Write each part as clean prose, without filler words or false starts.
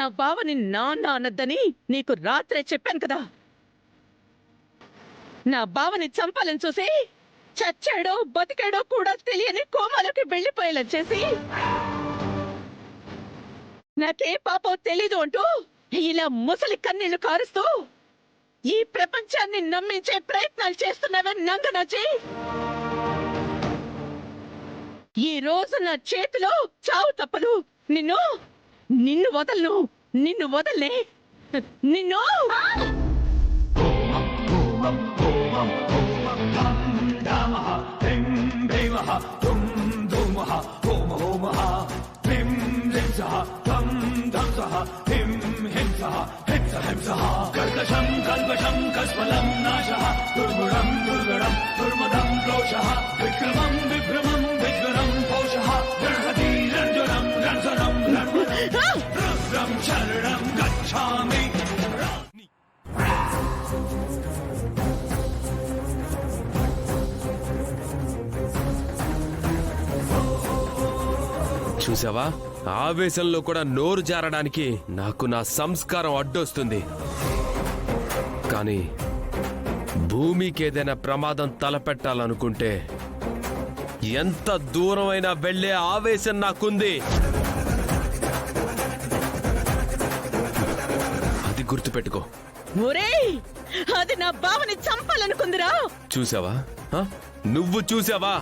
నా బావని నాన్న అనద్దని నీకు రాత్రే చెప్పాను కదా. నా బావని చంపాలని చూసి చచ్చాడో బతికాడో కూడా తెలియని కోమాలోకి వెళ్లిపోయేలా చేసి నాకే పాపం తెలీదు అంటూ ఇలా ముసలి కన్నీళ్లు కారుస్తూ ఈ ప్రపంచాన్ని నమ్మించే ప్రయత్నాలు చేస్తున్నావే నంగనాచి. ఈ రోజు నా చేతిలో చావు తప్పదు. నిన్ను వదలను, నిన్ను వదలనే, నిన్ను. కల్కషం కల్పషం కస్మలం నాశః దుర్గుణం దుర్గణం దుర్మదం రోషః విక్రమం విభ్రమం విఘ్నం పోషః గణపతి రంజనం రంజనం రుద్రం శరణం గచ్ఛామి. చూసావా, ఆవేశంలో కూడా నోరు జారడానికి నాకు నా సంస్కారం అడ్డొస్తుంది. కానీ భూమికి ఏదైనా ప్రమాదం తలపెట్టాలనుకుంటే ఎంత దూరమైనా వెళ్లే ఆవేశం నాకుంది. అది గుర్తుపెట్టుకో. ఒరేయ్, అది నా బావని చంపాలనుకుందిరా. చూసావా, నువ్వు చూసావా?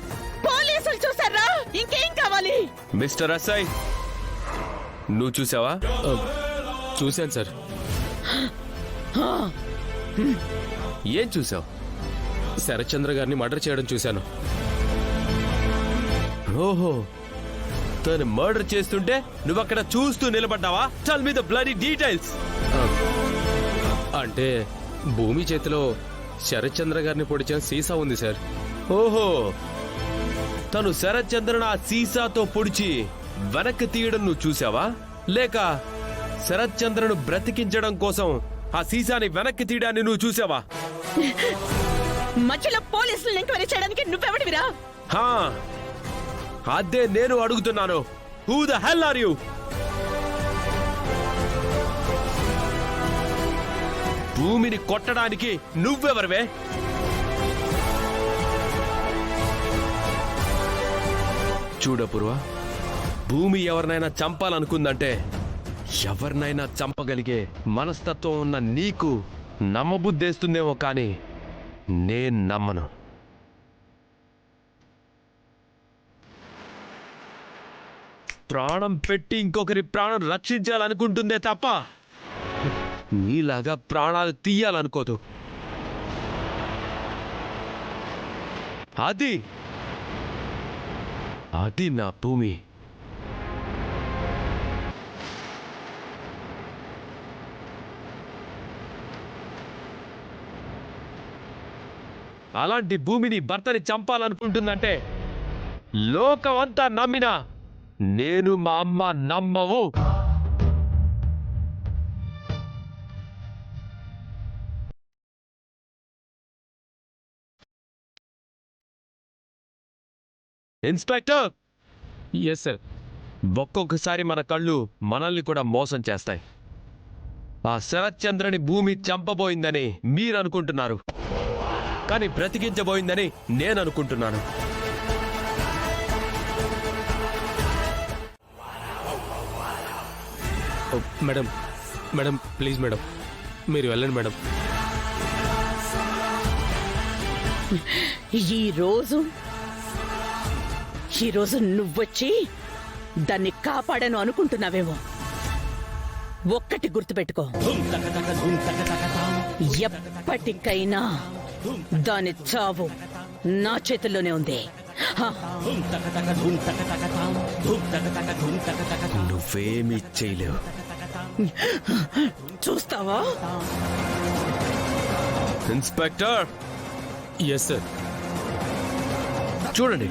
పోలీసులు చూసారా? ఇంకేం కావాలి? మిస్టర్ అసాయ్, నువ్వు చూసావా? చూశాను సార్. ఏం చూసావు? శరత్చంద్ర గారిని మర్డర్ చేయడం చూశాను. ఓహో, తను మర్డర్ చేస్తుంటే నువ్వు అక్కడ చూస్తూ నిలబడ్డావా? Tell me the bloody details. అంటే భూమి చేతిలో శరత్చంద్ర గారిని పొడిచిన సీసా ఉంది సార్. ఓహో, తను శరత్చంద్రను ఆ సీసాతో పొడిచి వెనక్కి తీయడం నువ్వు చూసావా? లేక శరత్చంద్రను బ్రతికించడం కోసం ఆ సీసాని వెనక్కి తీయడాన్ని నువ్వు చూసావా? మధ్యలో పోలీసులు ఎంక్వైరీ చేయడానికి నువ్వెవడివిరా? అదే నేను అడుగుతున్నాను. Who the hell are you? భూమిని కొట్టడానికి నువ్వెవరివే? చూడపుర్వా, భూమి ఎవరినైనా చంపాలనుకుందంటే ఎవరినైనా చంపగలిగే మనస్తత్వం ఉన్న నీకు నమ్మబుద్ధేస్తుందేమో, కానీ నేను నమ్మను. ప్రాణం పెట్టి ఇంకొకరి ప్రాణం రక్షించాలనుకుంటుందే తప్ప నీలాగా ప్రాణాలు తీయాలనుకోదు. అది నా భూమి. అలాంటి భూమిని భర్తని చంపాలనుకుంటుందంటే లోకం అంతా నమ్మినా నేను మా అమ్మ నమ్మవు. ఇన్స్పెక్టర్. Yes sir. ఒక్కొక్కసారి మన కళ్ళు మనల్ని కూడా మోసం చేస్తాయి. ఆ శరత్చంద్రని భూమి చంపబోయిందని మీరు అనుకుంటున్నారు, కానీ బ్రతికించబోయిందని నేను అనుకుంటున్నాను. మేడం, మేడం ప్లీజ్ మేడం, మీరు వెళ్ళండి మేడం. ఈరోజు నువ్వొచ్చి దాన్ని కాపాడను అనుకుంటున్నావేమో. ఒక్కటి గుర్తుపెట్టుకో, ఎప్పటికైనా దాని చావు నా చేతుల్లోనే ఉంది. నువ్వేమీ చేయలేవు. చూస్తావా? ఇన్స్పెక్టర్. Yes sir. చూడండి,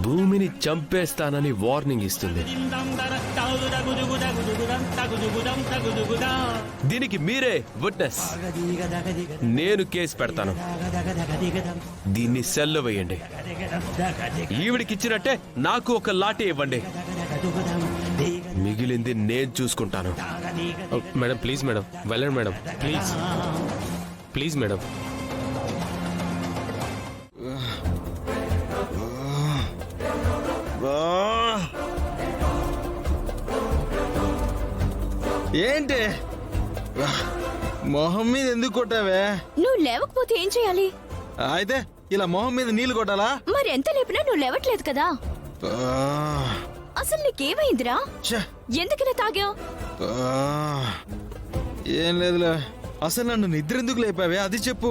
భూమిని చంపేస్తానని వార్నింగ్ ఇస్తుంది. దీనికి మీరే విట్నెస్. నేను కేసు పెడతాను. దీన్ని సెల్లో వేయండి. ఈవిడికిచ్చినట్టే నాకు ఒక లాఠీ ఇవ్వండి. మిగిలింది నేను చూసుకుంటాను. మేడం ప్లీజ్ మేడం, వెళ్ళండి మేడం, ప్లీజ్ ప్లీజ్ మేడం. ఏంటి మొహం మీద ఎందుకు కొట్టావే? నువ్వు లేవకపోతే ఏం చేయాలి? అయితే ఇలా మొహం మీద నీళ్లు కొట్టాలా? మరి ఎంత లేపినా నువ్వు లేవట్లేదు కదా. అసలు నీకేమైందిరా? ఛే! ఎందుకలా తాగావు? ఏం లేదులే. అసలు నన్ను నిద్ర ఎందుకు లేపావే అది చెప్పు.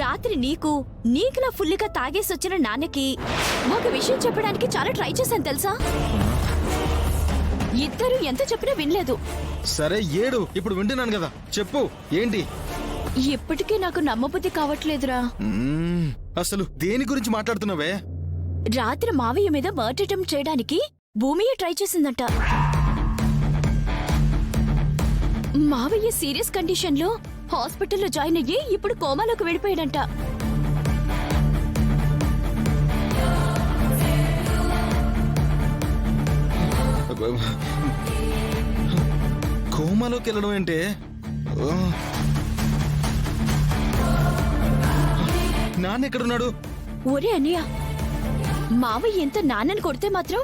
రాత్రి నీకులా ఫుల్గా తాగేసొచ్చిన నాన్నకి ఒక విషయం చెప్పడానికి చాలా ట్రై చేశాను తెలుసా. ఇద్దరు ఎంత చెప్పినా వినలేదు. సరే ఏడు, ఇప్పుడు వింటున్నాను కదా, చెప్పు ఏంటి? ఇప్పటికీ నాకు నమ్మబుద్ధి కావట్లేదురా. అసలు దేని గురించి మాట్లాడుతున్నావే? రాత్రి మావయ్య మీద మర్డర్ అటెంప్ట్ చేయడానికి భూమియే ట్రై చేసిందంట. మావయ్య సీరియస్ కండిషన్ లో హాస్పిటల్లో జాయిన్ అయ్యి ఇప్పుడు కోమాలోకి వెళ్ళిపోయాడంట. కోమాలోకి వెళ్ళడం ఏంటే? నాన్న ఎక్కడున్నాడు? ఒరే అన్నయ్య, మావయ్య ఎంత నాన్నని కొడితే మాత్రం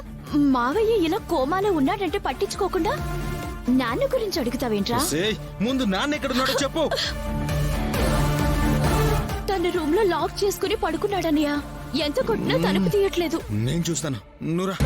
మావయ్య ఇలా కోమాలో ఉన్నాడంటే పట్టించుకోకుండా నాన్న గురించి అడుగుతావేంట్రా? సేయ్, ముందు నాన్న ఎక్కడున్నాడో చెప్పు. తన రూమ్ లో లాక్ చేసుకుని పడుకున్నాడన్నయ్య. ఎంత కొట్టినా తలుపు తీయట్లేదు. నేను చూస్తాను, నువ్వురా.